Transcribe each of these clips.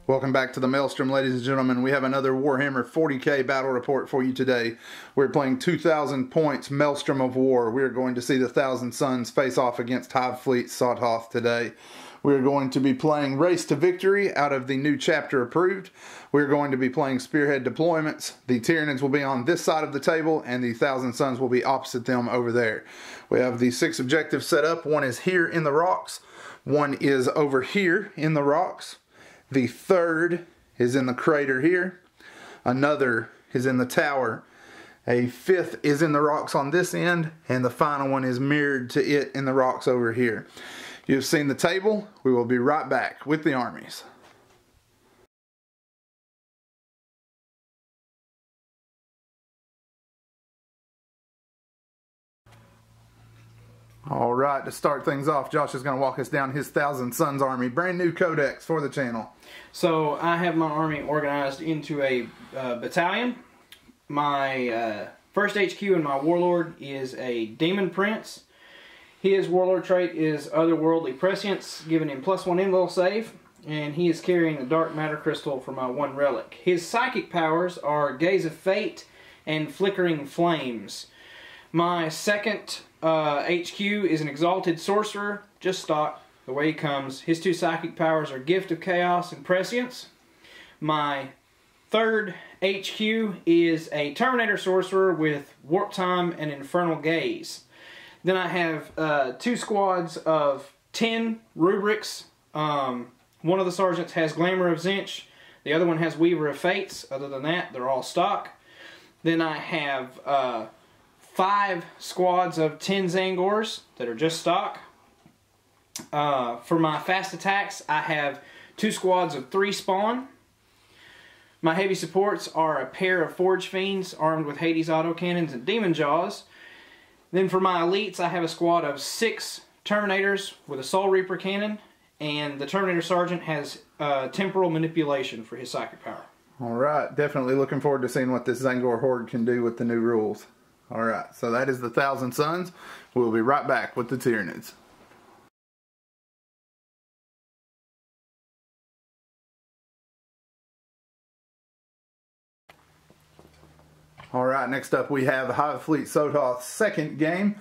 Welcome back to the Maelstrom, ladies and gentlemen. We have another Warhammer 40k battle report for you today. We're playing 2,000 points Maelstrom of War. We're going to see the Thousand Sons face off against Hive Fleet Sothoth today. We're going to be playing Race to Victory out of the new chapter approved. We're going to be playing Spearhead Deployments. The Tyranids will be on this side of the table and the Thousand Sons will be opposite them over there. We have the 6 objectives set up. One is here in the rocks. One is over here in the rocks. The third is in the crater here. Another is in the tower. A fifth is in the rocks on this end. And the final one is mirrored to it in the rocks over here. You've seen the table. We will be right back with the armies. Alright, to start things off, Josh is going to walk us down his Thousand Sons army. Brand new Codex for the channel. So I have my army organized into a battalion. My first HQ and my warlord is a demon prince. His warlord trait is otherworldly prescience, giving him +1 invul save. And he is carrying the dark matter crystal for my 1 relic. His psychic powers are Gaze of Fate and Flickering Flames. My second HQ is an exalted sorcerer, just stock, the way he comes. His 2 psychic powers are Gift of Chaos and Prescience. My third HQ is a Terminator sorcerer with Warp Time and Infernal Gaze. Then I have 2 squads of 10 Rubrics. One of the sergeants has Glamour of Zinch. The other one has Weaver of Fates. Other than that, they're all stock. Then I have 5 squads of 10 Zangors that are just stock. For my fast attacks, I have 2 squads of 3 Spawn. My heavy supports are a pair of Forge Fiends armed with Hades autocannons and Demon Jaws. Then for my elites, I have a squad of 6 Terminators with a Soul Reaper cannon, and the Terminator Sergeant has Temporal Manipulation for his psychic power. Alright, definitely looking forward to seeing what this Zangor Horde can do with the new rules. Alright, so that is the Thousand Sons. We'll be right back with the Tyranids. Alright, next up we have Hive Fleet Sothoth's second game.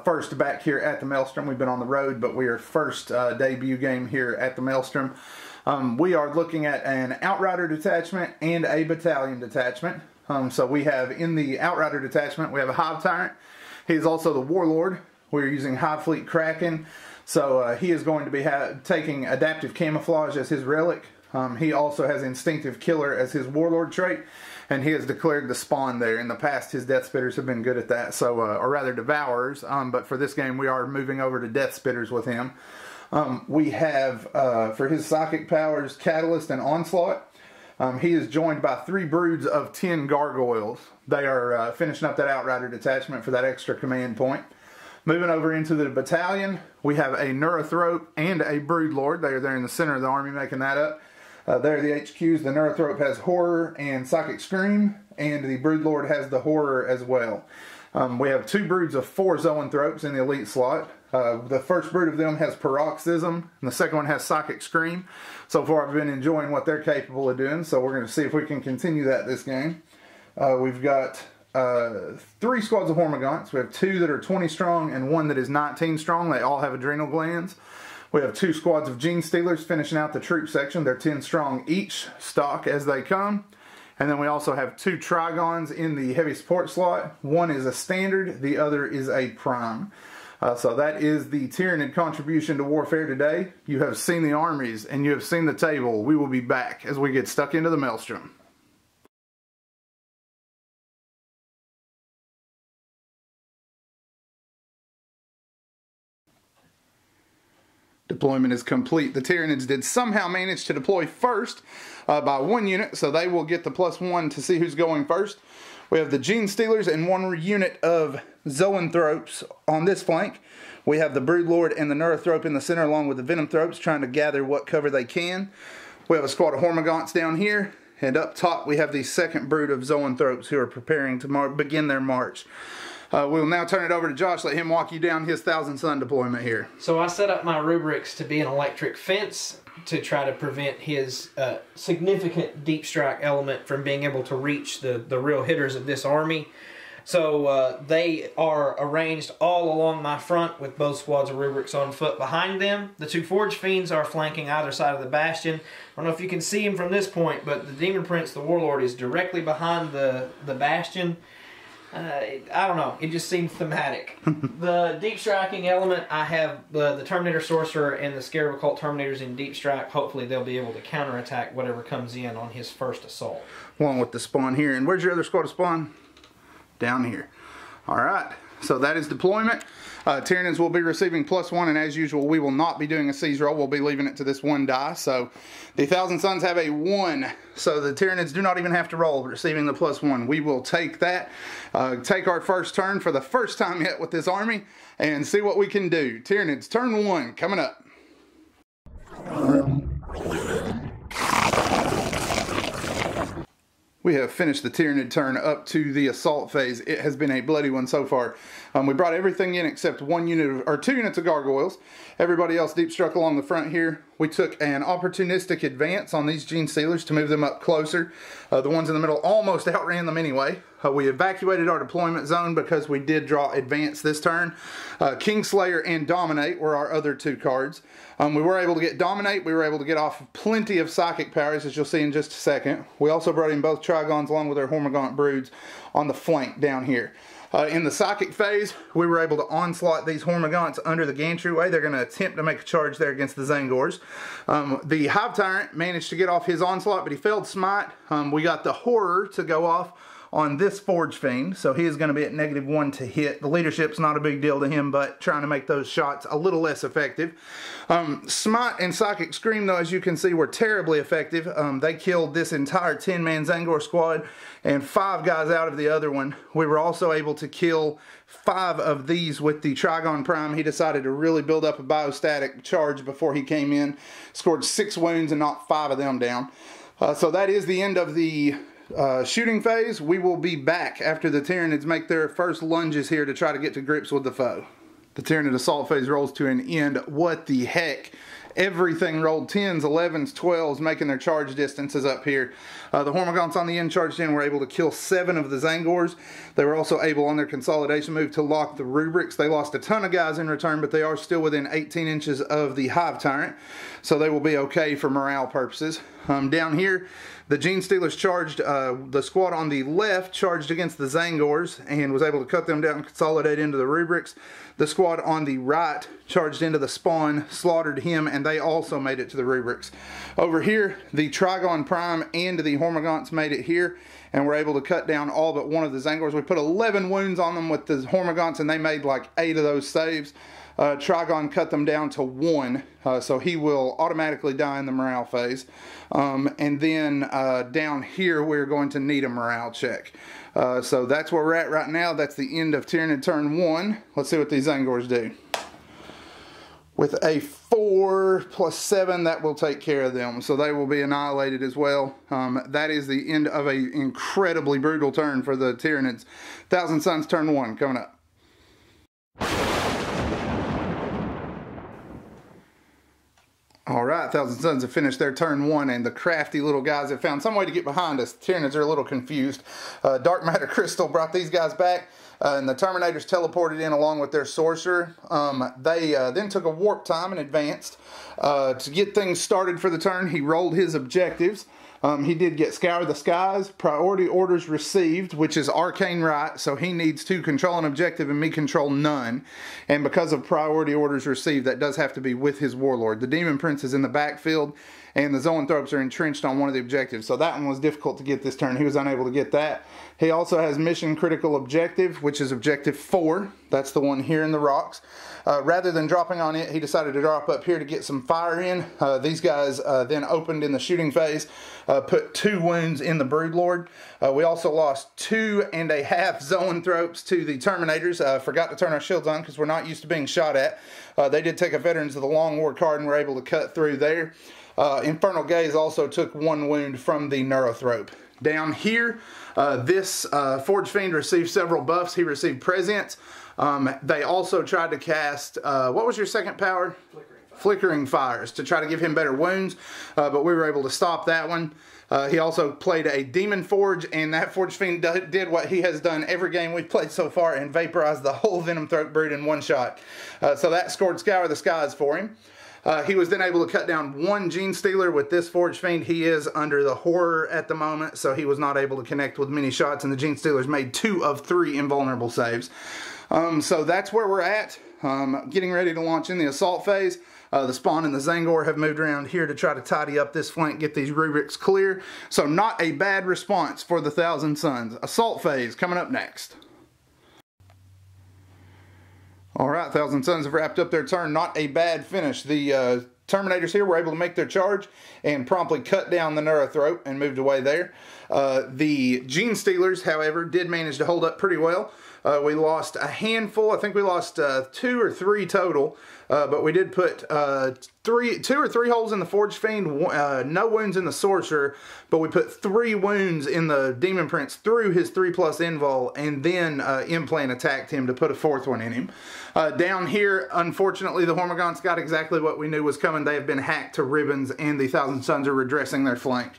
First back here at the Maelstrom. We've been on the road, but we are first debut game here at the Maelstrom. We are looking at an Outrider detachment and a Battalion detachment. So we have in the Outrider detachment, we have a Hive Tyrant. He is also the Warlord. We're using Hive Fleet Kraken. So he is going to be taking Adaptive Camouflage as his relic. He also has Instinctive Killer as his Warlord trait. And he has declared the Spawn there. In the past, his Death Spitters have been good at that. So, or rather Devourers. But for this game, we are moving over to Death Spitters with him. We have, for his Psychic powers, Catalyst and Onslaught. He is joined by 3 broods of 10 gargoyles. They are finishing up that Outrider detachment for that extra command point. Moving over into the battalion, we have a Neurothrope and a Broodlord. They are there in the center of the army making that up. There are the HQs. The Neurothrope has Horror and Psychic Scream, and the Broodlord has the Horror as well. We have 2 broods of 4 Zoanthropes in the elite slot. The first brood of them has Paroxysm, and the second one has Psychic Scream. So far I've been enjoying what they're capable of doing, so we're going to see if we can continue that this game. We've got 3 squads of Hormagaunts. We have 2 that are 20 strong and 1 that is 19 strong. They all have adrenal glands. We have 2 squads of Gene Stealers finishing out the troop section. They're 10 strong each, stock as they come. And then we also have 2 Trigons in the heavy support slot. One is a standard, the other is a prime. So that is the Tyranid contribution to warfare today. You have seen the armies and you have seen the table. We will be back as we get stuck into the Maelstrom. Deployment is complete. The Tyranids did somehow manage to deploy first by 1 unit, so they will get the +1 to see who's going first. We have the Gene Stealers and 1 unit of Zoanthropes on this flank. We have the Broodlord and the Neurothrope in the center along with the Venomthropes trying to gather what cover they can. We have a squad of Hormagaunts down here, and up top we have the second brood of Zoanthropes who are preparing to begin their march. We'll now turn it over to Josh, let him walk you down his Thousand Sun deployment here. So I set up my Rubrics to be an electric fence to try to prevent his significant deep strike element from being able to reach the real hitters of this army. So they are arranged all along my front with both squads of Rubrics on foot behind them. The 2 Forge Fiends are flanking either side of the bastion. I don't know if you can see him from this point, but the Demon Prince, the Warlord, is directly behind the bastion. I don't know, it just seems thematic. The deep striking element, I have the Terminator Sorcerer and the Scarab Occult Terminators in deep strike. Hopefully they'll be able to counterattack whatever comes in on his first assault. Along with the spawn here. And where's your other squad of spawn? Down here. Alright, so that is deployment. Tyranids will be receiving +1, and as usual, we will not be doing a seize roll. We'll be leaving it to this one die. So the Thousand Suns have a 1. So the Tyranids do not even have to roll, receiving the +1. We will take that, take our first turn for the first time yet with this army, and see what we can do. Tyranids, turn 1, coming up. We have finished the Tyranid turn up to the assault phase. It has been a bloody one so far. We brought everything in except 2 units of gargoyles. Everybody else deep struck along the front here. We took an opportunistic advance on these Gene Stealers to move them up closer. The ones in the middle almost outran them anyway. We evacuated our deployment zone because we did draw advance this turn. Kingslayer and Dominate were our other 2 cards. We were able to get Dominate. We were able to get off plenty of psychic powers, as you'll see in just a second. We also brought in both Trigons along with our Hormigaunt Broods on the flank down here. In the psychic phase, we were able to onslaught these Hormigaunts under the Gantryway. They're going to attempt to make a charge there against the Zangors. The Hive Tyrant managed to get off his onslaught, but he failed smite. We got the Horror to go off on this Forge Fiend, so he is going to be at -1 to hit. The leadership's not a big deal to him, but trying to make those shots a little less effective. Smite and Psychic Scream, though, as you can see, were terribly effective. They killed this entire 10-man Zangor squad and 5 guys out of the other one. We were also able to kill 5 of these with the Trigon Prime. He decided to really build up a biostatic charge before he came in. Scored 6 wounds and knocked 5 of them down. So that is the end of the shooting phase. We will be back after the Tyranids make their first lunges here to try to get to grips with the foe. The Tyranid assault phase rolls to an end. What the heck? Everything rolled 10s, 11s, 12s, making their charge distances up here. The Hormigaunts on the end charged in were able to kill 7 of the Zangors. They were also able on their consolidation move to lock the Rubrics. They lost a ton of guys in return, but they are still within 18 inches of the Hive Tyrant, so they will be okay for morale purposes. Down here, the Gene Stealers charged, the squad on the left charged against the Zangors and was able to cut them down and consolidate into the Rubrics. The squad on the right charged into the spawn, slaughtered him, and they also made it to the Rubrics. Over here, the Trigon Prime and the Hormigaunts made it here and were able to cut down all but 1 of the Zangors. We put 11 wounds on them with the Hormigaunts, and they made like 8 of those saves. Trigon cut them down to 1, so he will automatically die in the morale phase. And then down here, we're going to need a morale check. So that's where we're at right now. That's the end of Tyranid turn 1. Let's see what these Zangors do. With a 4 + 7, that will take care of them. So they will be annihilated as well. That is the end of an incredibly brutal turn for the Tyranids. Thousand Suns turn 1 coming up. Alright, Thousand Suns have finished their turn 1, and the crafty little guys have found some way to get behind us. The Tyranids are a little confused. Dark Matter Crystal brought these guys back, and the Terminators teleported in along with their Sorcerer. They then took a warp time and advanced. To get things started for the turn, he rolled his objectives. He did get Scour the Skies, Priority Orders Received, which is Arcane Right, so he needs to control an objective and me control none. And because of Priority Orders Received, that does have to be with his Warlord. The Demon Prince is in the backfield, and the Zoanthropes are entrenched on one of the objectives, so that one was difficult to get this turn. He was unable to get that. He also has Mission Critical Objective, which is Objective 4. That's the one here in the rocks. Rather than dropping on it, he decided to drop up here to get some fire in. These guys then opened in the shooting phase, put 2 wounds in the Broodlord. We also lost 2.5 Zoanthropes to the Terminators. Forgot to turn our shields on because we're not used to being shot at. They did take a Veterans of the Long War card and were able to cut through there. Infernal Gaze also took 1 wound from the Neurothrope. Down here, This Forge Fiend received several buffs. He received Prescience. They also tried to cast, what was your second power? Flickering Fires to try to give him better wounds, but we were able to stop that one. He also played a Demon Forge, and that Forge Fiend did what he has done every game we've played so far and vaporized the whole Venom Throat Brood in one shot. So that scored Scour the Skies for him. He was then able to cut down one Gene Stealer with this Forge Fiend. He is under the Horror at the moment, so he was not able to connect with many shots, and the Gene Stealers made 2 of 3 invulnerable saves. So that's where we're at. Getting ready to launch in the assault phase. The Spawn and the Zangor have moved around here to try to tidy up this flank, get these rubrics clear. So not a bad response for the Thousand Suns. Assault phase coming up next. Alright, Thousand Suns have wrapped up their turn. Not a bad finish. The Terminators here were able to make their charge and promptly cut down the Neurothroat and moved away there. The Gene Stealers, however, did manage to hold up pretty well. We lost a handful. I think we lost 2 or 3 total. But we did put 2 or 3 holes in the Forge Fiend, no wounds in the Sorcerer, but we put 3 wounds in the Demon Prince through his 3+ invul, and then Implant attacked him to put a 4th one in him. Down here, unfortunately, the Hormagaunts got exactly what we knew was coming. They have been hacked to ribbons, and the Thousand Suns are redressing their flank.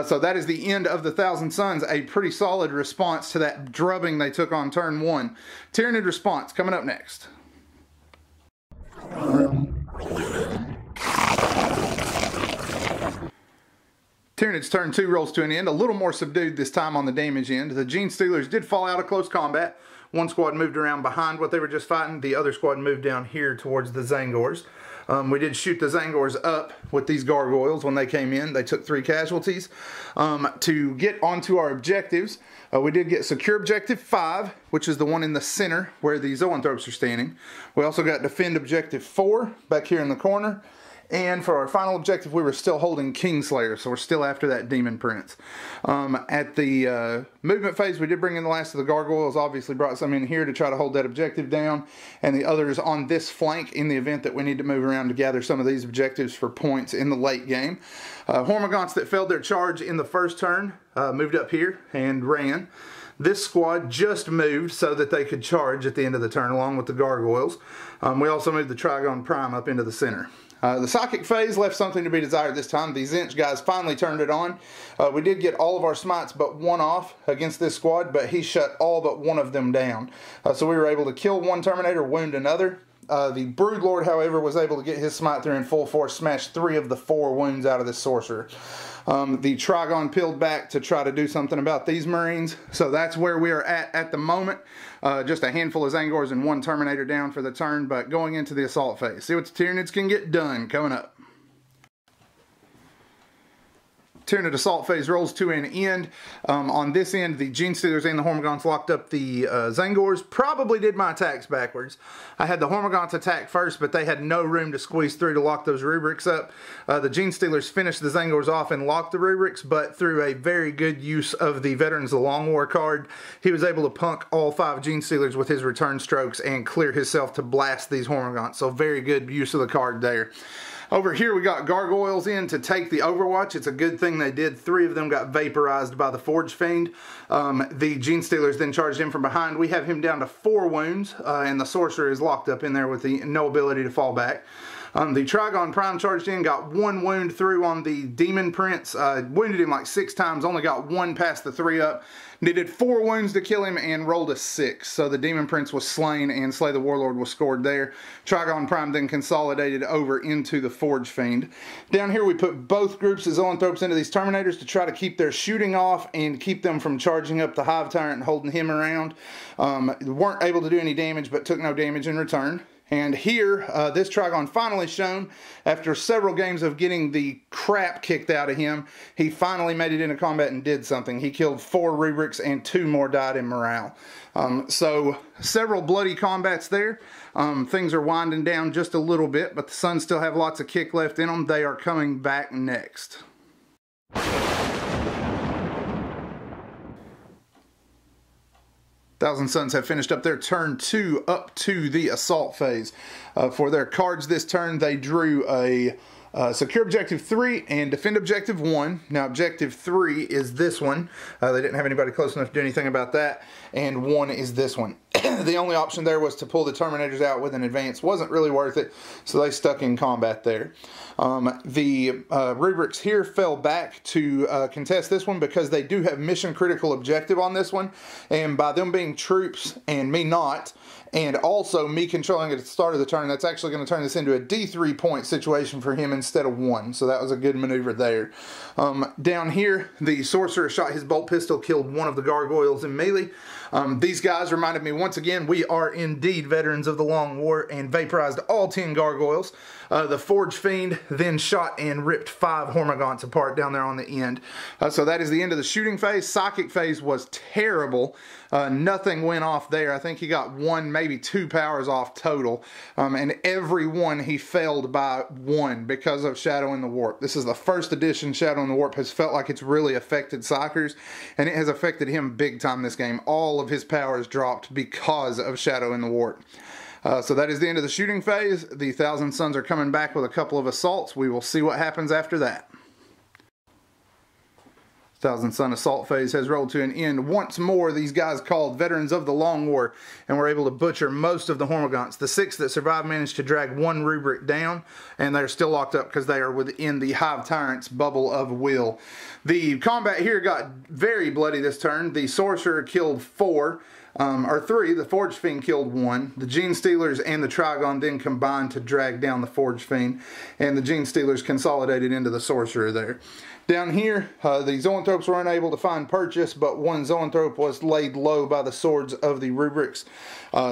So that is the end of the Thousand Suns. A pretty solid response to that drubbing they took on turn 1. Tyranid response coming up next. Tyranid's turn 2 rolls to an end, a little more subdued this time on the damage end. The Gene Stealers did fall out of close combat. One squad moved around behind what they were just fighting. The other squad moved down here towards the Zangors. We did shoot the Zangors up with these gargoyles when they came in. They took 3 casualties. To get onto our objectives, we did get secure objective 5, which is the one in the center where the Zoanthropes are standing. We also got defend objective 4 back here in the corner. And for our final objective, we were still holding Kingslayer, so we're still after that Demon Prince. At the movement phase, we did bring in the last of the Gargoyles, obviously brought some in here to try to hold that objective down, and the others on this flank in the event that we need to move around to gather some of these objectives for points in the late game. Hormagaunts that failed their charge in the first turn moved up here and ran. This squad just moved so that they could charge at the end of the turn along with the Gargoyles. We also moved the Trigon Prime up into the center. The Psychic phase left something to be desired this time. The Zinch guys finally turned it on. We did get all of our smites but 1 off against this squad, but he shut all but 1 of them down. So we were able to kill 1 Terminator, wound another. The Broodlord, however, was able to get his smite through in full force, smash 3 of the 4 wounds out of this Sorcerer. The Trigon peeled back to try to do something about these Marines. So that's where we are at the moment. Just a handful of Zangors and 1 Terminator down for the turn, but going into the assault phase. See what the Tyranids can get done coming up. Tyranid assault phase rolls to an end. On this end, the Gene Stealers and the Hormagaunts locked up the Zangors. Probably did my attacks backwards. I had the Hormagaunts attack first, but they had no room to squeeze through to lock those Rubrics up. The Gene Stealers finished the Zangors off and locked the Rubrics, but through a very good use of the Veterans of the Long War card, he was able to punk all 5 Gene Stealers with his return strokes and clear himself to blast these Hormagaunts. So very good use of the card there. Over here we got Gargoyles in to take the Overwatch. It's a good thing they did. 3 of them got vaporized by the Forge Fiend. The Gene Stealers then charged in from behind. We have him down to 4 wounds, and the Sorcerer is locked up in there with no ability to fall back. The Trigon Prime charged in, got 1 wound through on the Demon Prince, wounded him like 6 times, only got 1 past the 3 up. Needed 4 wounds to kill him and rolled a 6. So the Demon Prince was slain and Slay the Warlord was scored there. Trigon Prime then consolidated over into the Forge Fiend. Down here we put both groups of Zoanthropes into these Terminators to try to keep their shooting off and keep them from charging up the Hive Tyrant and holding him around. Weren't able to do any damage but took no damage in return. And here, this Trigon finally shown, after several games of getting the crap kicked out of him, he finally made it into combat and did something. He killed 4 Rubrics and 2 more died in morale. So, several bloody combats there. Things are winding down just a little bit, but the Suns still have lots of kick left in them. They are coming back next. Thousand Suns have finished up their turn 2 up to the assault phase. For their cards this turn, they drew a Secure Objective 3 and Defend Objective 1. Now, Objective 3 is this one. They didn't have anybody close enough to do anything about that. And 1 is this one. The only option there was to pull the Terminators out with an advance. Wasn't really worth it, so they stuck in combat there. The Rubrics here fell back to contest this one because they do have mission critical objective on this one. And by them being troops and me not, and also me controlling it at the start of the turn, that's actually going to turn this into a D3 point situation for him instead of 1. So that was a good maneuver there. Down here, the Sorcerer shot his bolt pistol, killed one of the gargoyles in melee. These guys reminded me once again, we are indeed veterans of the Long War, and vaporized all 10 gargoyles. The Forge Fiend then shot and ripped 5 Hormagaunts apart down there on the end. So that is the end of the shooting phase. Psychic phase was terrible. Nothing went off there. I think he got 1, maybe 2 powers off total. And every one he failed by 1 because of Shadow in the Warp. This is the first edition Shadow in the Warp has felt like it's really affected Psychers, and it has affected him big time this game. All of his powers dropped because of Shadow in the Warp. So that is the end of the shooting phase. The Thousand Suns are coming back with a couple of assaults. We will see what happens after that. Thousand Sun assault phase has rolled to an end. Once more, these guys called veterans of the Long War, and were able to butcher most of the Hormagaunts. The 6 that survived managed to drag 1 Rubric down, and they're still locked up because they are within the Hive Tyrant's bubble of will. The combat here got very bloody this turn. The Sorcerer killed 4. Or 3, the Forge Fiend killed 1. The Gene Stealers and the Trigon then combined to drag down the Forge Fiend, and the Gene Stealers consolidated into the Sorcerer there. Down here, the Zoanthropes were unable to find purchase, but 1 Zoanthrope was laid low by the swords of the Rubrics.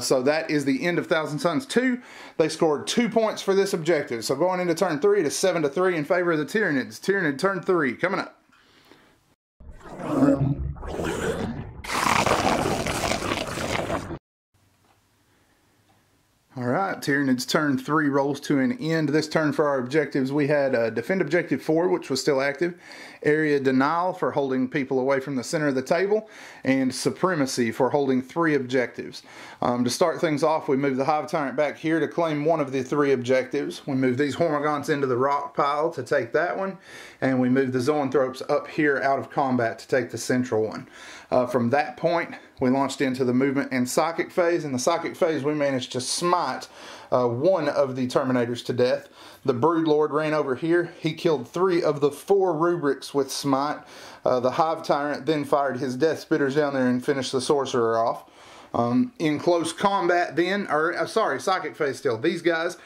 So that is the end of Thousand Suns 2. They scored 2 points for this objective. So going into turn 3, it is 7-3 in favor of the Tyranids. Tyranid turn 3 coming up. Alright, Tyranid's turn 3 rolls to an end. This turn for our objectives, we had Defend Objective 4, which was still active, Area Denial for holding people away from the center of the table, and Supremacy for holding 3 objectives. To start things off, we move the Hive Tyrant back here to claim one of the 3 objectives. We move these Hormagaunts into the rock pile to take that one, and we move the Zoanthropes up here out of combat to take the central one. From that point, we launched into the movement and psychic phase. In the psychic phase, we managed to smite 1 of the Terminators to death. The Broodlord ran over here. He killed 3 of the 4 Rubrics with smite. The Hive Tyrant then fired his Death Spitters down there and finished the Sorcerer off. In close combat then, psychic phase still, these guys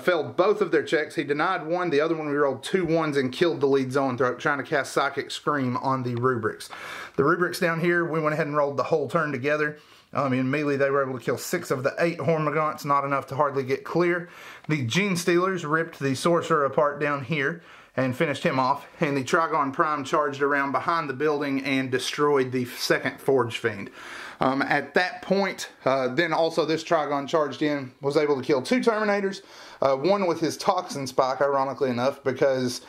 failed both of their checks. He denied 1, the other one we rolled 2 1s and killed the lead Zoanthrope, trying to cast Psychic Scream on the Rubrics. The Rubrics down here, we went ahead and rolled the whole turn together. In melee, they were able to kill 6 of the 8 Hormagaunts, not enough to hardly get clear. The Gene Stealers ripped the Sorcerer apart down here and finished him off, and the Trigon Prime charged around behind the building and destroyed the second Forge Fiend. At that point, then also this Trigon charged in, was able to kill 2 Terminators, 1 with his Toxin Spike, ironically enough, because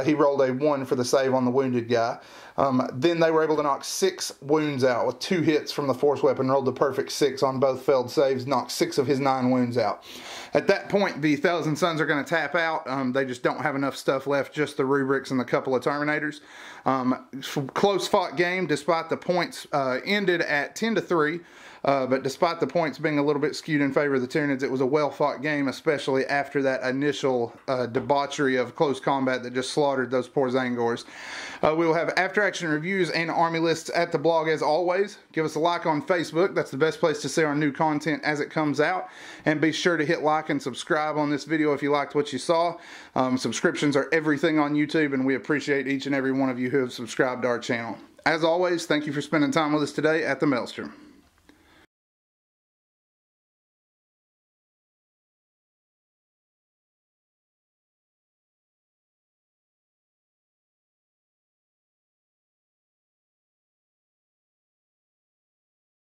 he rolled a 1 for the save on the wounded guy. Then they were able to knock 6 wounds out with 2 hits from the Force Weapon, rolled the perfect 6 on both failed saves, knocked 6 of his 9 wounds out. At that point, the Thousand Suns are going to tap out. They just don't have enough stuff left, just the Rubrics and a couple of Terminators. Close fought game, despite the points ended at 10-3. But despite the points being a little bit skewed in favor of the Tyranids, it was a well-fought game, especially after that initial debauchery of close combat that just slaughtered those poor Zangors. We will have after-action reviews and army lists at the blog as always. Give us a like on Facebook. That's the best place to see our new content as it comes out. And be sure to hit like and subscribe on this video if you liked what you saw. Subscriptions are everything on YouTube, and we appreciate each and every one of you who have subscribed to our channel. As always, thank you for spending time with us today at the Maelstrom.